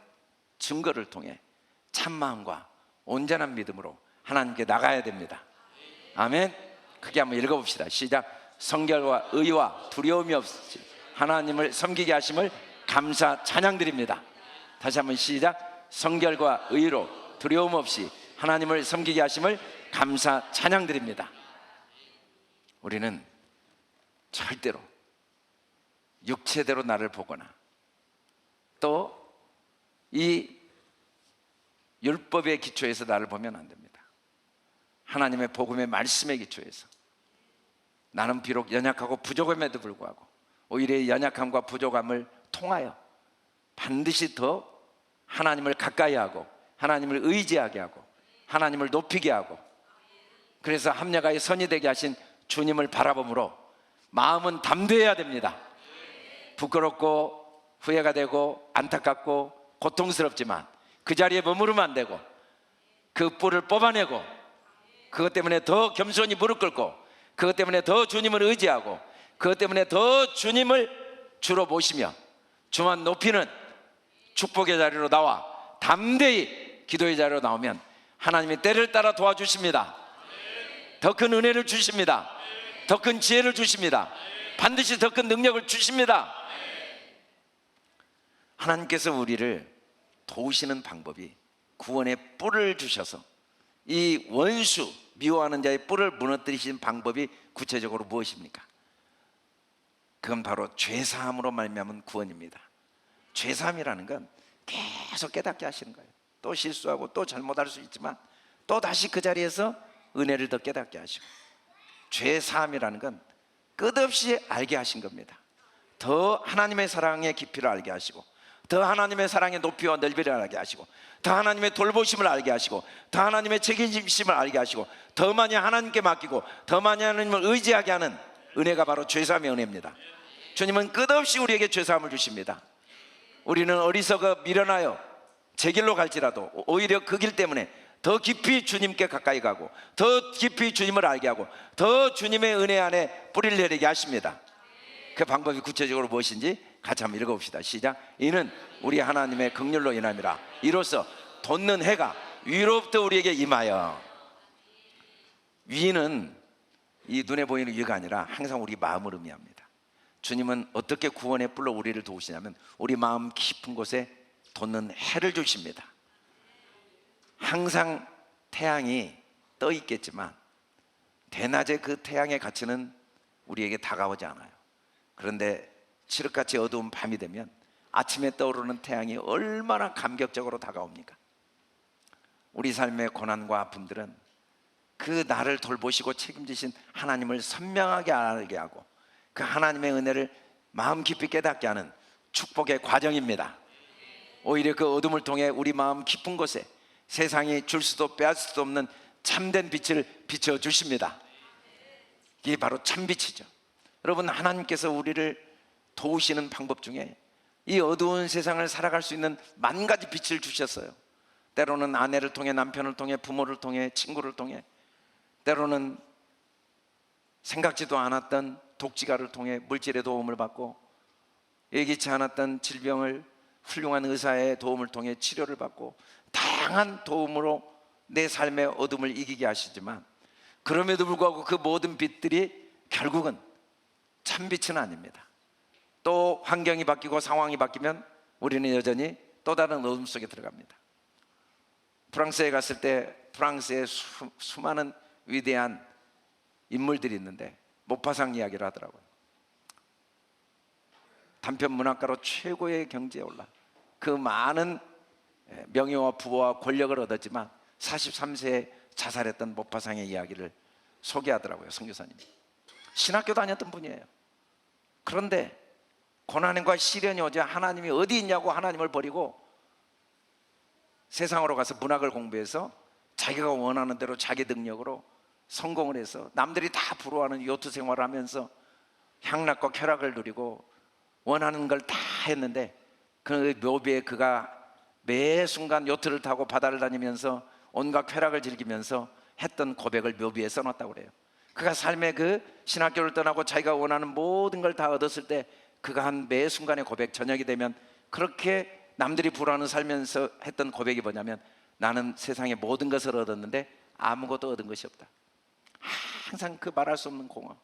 증거를 통해 참마음과 온전한 믿음으로 하나님께 나가야 됩니다. 아멘. 크게 한번 읽어봅시다. 시작. 성결과 의와 두려움이 없이 하나님을 섬기게 하심을 감사 찬양드립니다. 다시 한번 시작. 성결과 의로 두려움 없이 하나님을 섬기게 하심을 감사 찬양드립니다. 우리는 절대로 육체대로 나를 보거나 또 이 율법의 기초에서 나를 보면 안 됩니다. 하나님의 복음의 말씀의 기초에서 나는 비록 연약하고 부족함에도 불구하고 오히려 연약함과 부족함을 통하여 반드시 더 하나님을 가까이 하고 하나님을 의지하게 하고 하나님을 높이게 하고 그래서 합력하여 선이 되게 하신 주님을 바라봄으로 마음은 담대해야 됩니다. 부끄럽고 후회가 되고 안타깝고 고통스럽지만 그 자리에 머무르면 안 되고 그 뿔을 뽑아내고 그것 때문에 더 겸손히 무릎 꿇고 그것 때문에 더 주님을 의지하고 그것 때문에 더 주님을 주로 모시며 주만 높이는 축복의 자리로 나와 담대히 기도의 자리로 나오면 하나님이 때를 따라 도와주십니다. 더 큰 은혜를 주십니다. 더 큰 지혜를 주십니다. 반드시 더 큰 능력을 주십니다. 하나님께서 우리를 도우시는 방법이 구원의 뿔을 주셔서 이 원수 미워하는 자의 뿔을 무너뜨리시는 방법이 구체적으로 무엇입니까? 그건 바로 죄사함으로 말미암은 구원입니다. 죄사함이라는 건 계속 깨닫게 하시는 거예요. 또 실수하고 또 잘못할 수 있지만 또 다시 그 자리에서 은혜를 더 깨닫게 하시고 죄사함이라는 건 끝없이 알게 하신 겁니다. 더 하나님의 사랑의 깊이를 알게 하시고 더 하나님의 사랑의 높이와 넓이를 알게 하시고 더 하나님의 돌보심을 알게 하시고 더 하나님의 책임심을 알게 하시고 더 많이 하나님께 맡기고 더 많이 하나님을 의지하게 하는 은혜가 바로 죄사함의 은혜입니다. 주님은 끝없이 우리에게 죄사함을 주십니다. 우리는 어리석어 미련하여 제 길로 갈지라도 오히려 그 길 때문에 더 깊이 주님께 가까이 가고 더 깊이 주님을 알게 하고 더 주님의 은혜 안에 뿌리를 내리게 하십니다. 그 방법이 구체적으로 무엇인지 같이 한번 읽어봅시다. 시작. 이는 우리 하나님의 긍휼로 인함이라. 이로써 돋는 해가 위로부터 우리에게 임하여. 위는 이 눈에 보이는 위가 아니라 항상 우리 마음을 의미합니다. 주님은 어떻게 구원의 뿔로 우리를 도우시냐면 우리 마음 깊은 곳에 돋는 해를 주십니다. 항상 태양이 떠 있겠지만 대낮에 그 태양의 가치는 우리에게 다가오지 않아요. 그런데 칠흑같이 어두운 밤이 되면 아침에 떠오르는 태양이 얼마나 감격적으로 다가옵니까? 우리 삶의 고난과 아픔들은 그 나를 돌보시고 책임지신 하나님을 선명하게 알게 하고 그 하나님의 은혜를 마음 깊이 깨닫게 하는 축복의 과정입니다. 오히려 그 어둠을 통해 우리 마음 깊은 곳에 세상이 줄 수도 빼앗을 수도 없는 참된 빛을 비춰 주십니다. 이게 바로 참빛이죠. 여러분, 하나님께서 우리를 도우시는 방법 중에 이 어두운 세상을 살아갈 수 있는 만 가지 빛을 주셨어요. 때로는 아내를 통해, 남편을 통해, 부모를 통해, 친구를 통해, 때로는 생각지도 않았던 독지가를 통해 물질의 도움을 받고, 예기치 않았던 질병을 훌륭한 의사의 도움을 통해 치료를 받고, 다양한 도움으로 내 삶의 어둠을 이기게 하시지만, 그럼에도 불구하고 그 모든 빛들이 결국은 참빛은 아닙니다. 또 환경이 바뀌고 상황이 바뀌면 우리는 여전히 또 다른 어둠 속에 들어갑니다. 프랑스에 갔을 때 프랑스의 수많은 위대한 인물들이 있는데 모파상 이야기를 하더라고요. 단편 문학가로 최고의 경지에 올라 그 많은 명예와 부와 권력을 얻었지만 43세에 자살했던 모파상의 이야기를 소개하더라고요, 선교사님이. 신학교 다녔던 분이에요. 그런데 고난과 시련이 오자 하나님이 어디 있냐고 하나님을 버리고 세상으로 가서 문학을 공부해서 자기가 원하는 대로 자기 능력으로 성공을 해서 남들이 다 부러워하는 요트 생활을 하면서 향락과 쾌락을 누리고 원하는 걸 다 했는데, 그 묘비에 그가 매 순간 요트를 타고 바다를 다니면서 온갖 쾌락을 즐기면서 했던 고백을 묘비에 써놨다고 그래요. 그가 삶의 그 신학교를 떠나고 자기가 원하는 모든 걸 다 얻었을 때 그가 한 매 순간의 고백, 저녁이 되면 그렇게 남들이 부러워하는 살면서 했던 고백이 뭐냐면, 나는 세상의 모든 것을 얻었는데 아무것도 얻은 것이 없다. 항상 그 말할 수 없는 공허,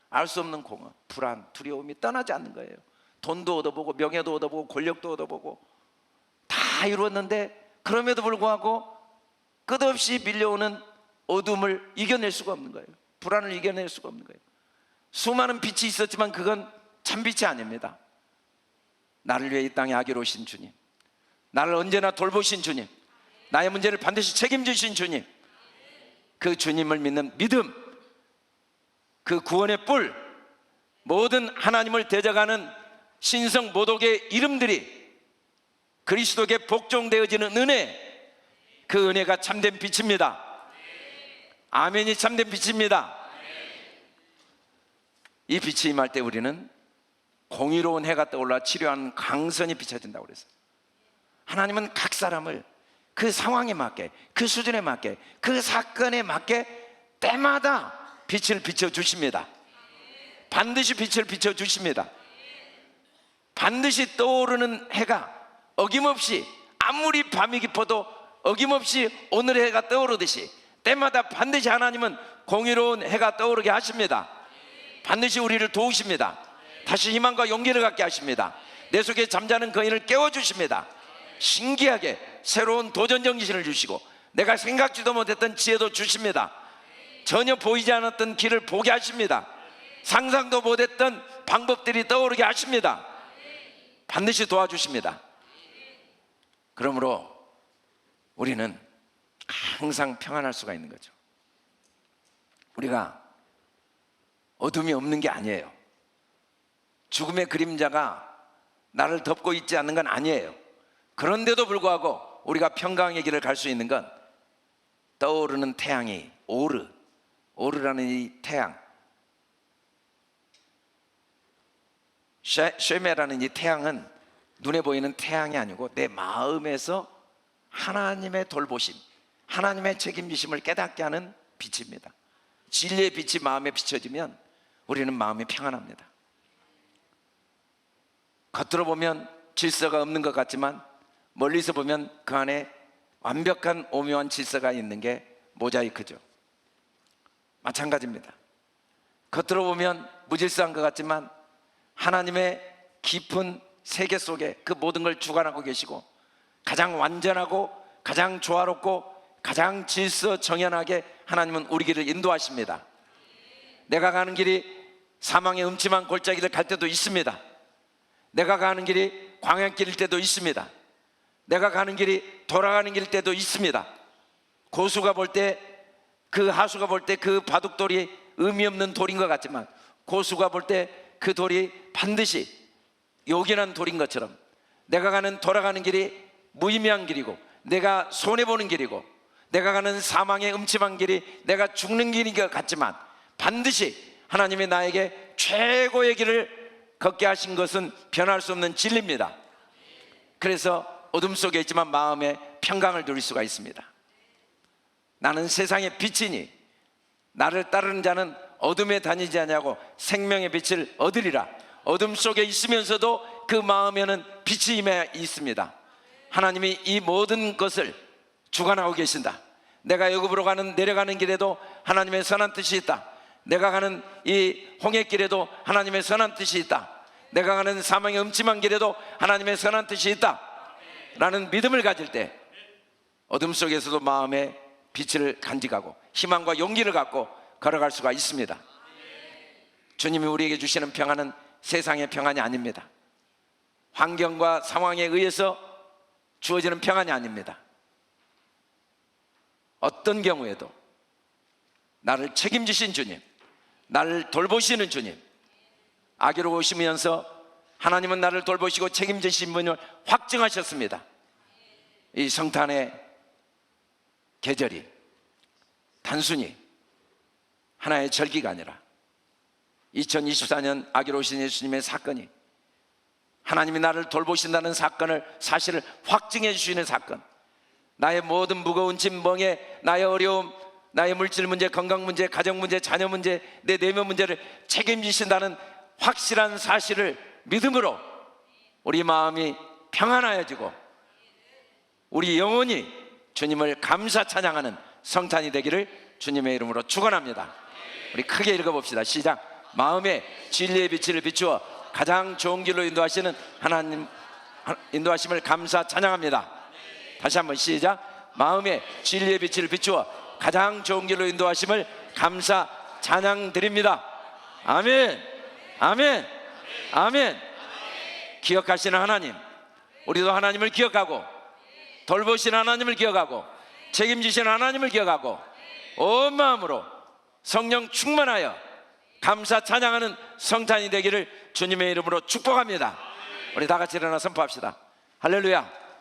알 수 없는 공허, 불안, 두려움이 떠나지 않는 거예요. 돈도 얻어보고 명예도 얻어보고 권력도 얻어보고 다 이루었는데 그럼에도 불구하고 끝없이 밀려오는 어둠을 이겨낼 수가 없는 거예요. 불안을 이겨낼 수가 없는 거예요. 수많은 빛이 있었지만 그건 참빛이 아닙니다. 나를 위해 이 땅에 아기로 오신 주님, 나를 언제나 돌보신 주님, 나의 문제를 반드시 책임지신 주님, 그 주님을 믿는 믿음, 그 구원의 뿔, 모든 하나님을 대적하는 신성 모독의 이름들이 그리스도께 복종되어지는 은혜, 그 은혜가 참된 빛입니다. 아멘이 참된 빛입니다. 이 빛이 임할 때 우리는 공의로운 해가 떠올라 치료하는 강선이 비춰진다고 그랬어요. 하나님은 각 사람을 그 상황에 맞게, 그 수준에 맞게, 그 사건에 맞게 때마다 빛을 비춰주십니다. 반드시 빛을 비춰주십니다. 반드시 떠오르는 해가 어김없이, 아무리 밤이 깊어도 어김없이 오늘의 해가 떠오르듯이 때마다 반드시 하나님은 공의로운 해가 떠오르게 하십니다. 반드시 우리를 도우십니다. 다시 희망과 용기를 갖게 하십니다. 내 속에 잠자는 거인을 깨워주십니다. 신기하게 새로운 도전 정신을 주시고 내가 생각지도 못했던 지혜도 주십니다. 전혀 보이지 않았던 길을 보게 하십니다. 상상도 못했던 방법들이 떠오르게 하십니다. 반드시 도와주십니다. 그러므로 우리는 항상 평안할 수가 있는 거죠. 우리가 어둠이 없는 게 아니에요. 죽음의 그림자가 나를 덮고 있지 않는 건 아니에요. 그런데도 불구하고 우리가 평강의 길을 갈 수 있는 건 떠오르는 태양이 오르라는 이 태양, 쉐메라는 이 태양은 눈에 보이는 태양이 아니고 내 마음에서 하나님의 돌보심, 하나님의 책임지심을 깨닫게 하는 빛입니다. 진리의 빛이 마음에 비춰지면 우리는 마음이 평안합니다. 겉으로 보면 질서가 없는 것 같지만 멀리서 보면 그 안에 완벽한 오묘한 질서가 있는 게 모자이크죠. 마찬가지입니다. 겉으로 보면 무질서한 것 같지만 하나님의 깊은 세계 속에 그 모든 걸 주관하고 계시고 가장 완전하고 가장 조화롭고 가장 질서 정연하게 하나님은 우리 길을 인도하십니다. 내가 가는 길이 사망의 음침한 골짜기를 갈 때도 있습니다. 내가 가는 길이 광야길일 때도 있습니다. 내가 가는 길이 돌아가는 길일 때도 있습니다. 고수가 볼 때, 그 하수가 볼 때 그 바둑돌이 의미 없는 돌인 것 같지만 고수가 볼 때 그 돌이 반드시 요긴한 돌인 것처럼 내가 가는 돌아가는 길이 무의미한 길이고 내가 손해보는 길이고 내가 가는 사망의 음침한 길이 내가 죽는 길인 것 같지만 반드시 하나님이 나에게 최고의 길을 걷게 하신 것은 변할 수 없는 진리입니다. 그래서 어둠 속에 있지만 마음에 평강을 누릴 수가 있습니다. 나는 세상의 빛이니 나를 따르는 자는 어둠에 다니지 아니하고 생명의 빛을 얻으리라. 어둠 속에 있으면서도 그 마음에는 빛이 임해 있습니다. 하나님이 이 모든 것을 주관하고 계신다. 내가 애굽으로 내려가는 길에도 하나님의 선한 뜻이 있다. 내가 가는 이 홍해길에도 하나님의 선한 뜻이 있다. 내가 가는 사망의 음침한 길에도 하나님의 선한 뜻이 있다 라는 믿음을 가질 때 어둠 속에서도 마음에 빛을 간직하고 희망과 용기를 갖고 걸어갈 수가 있습니다. 주님이 우리에게 주시는 평안은 세상의 평안이 아닙니다. 환경과 상황에 의해서 주어지는 평안이 아닙니다. 어떤 경우에도 나를 책임지신 주님, 나를 돌보시는 주님, 아기로 오시면서 하나님은 나를 돌보시고 책임지신 분을 확증하셨습니다. 이 성탄의 계절이 단순히 하나의 절기가 아니라 2024년 아기로 오신 예수님의 사건이 하나님이 나를 돌보신다는 사실을 확증해 주시는 사건, 나의 모든 무거운 짐, 멍에, 나의 어려움, 나의 물질 문제, 건강 문제, 가정 문제, 자녀 문제, 내 내면 문제를 책임지신다는 확실한 사실을 믿음으로 우리 마음이 평안하여지고 우리 영혼이 주님을 감사 찬양하는 성탄이 되기를 주님의 이름으로 축원합니다. 우리 크게 읽어봅시다. 시작. 마음에 진리의 빛을 비추어 가장 좋은 길로 인도하시는 하나님 인도하심을 감사 찬양합니다. 다시 한번 시작. 마음에 진리의 빛을 비추어 가장 좋은 길로 인도하심을 감사 찬양 드립니다. 아멘, 아멘, 아멘. 기억하시는 하나님, 우리도 하나님을 기억하고 돌보시는 하나님을 기억하고 책임지시는 하나님을 기억하고 온 마음으로 성령 충만하여 감사 찬양하는 성탄이 되기를 주님의 이름으로 축복합니다. 우리 다 같이 일어나 선포합시다. 할렐루야.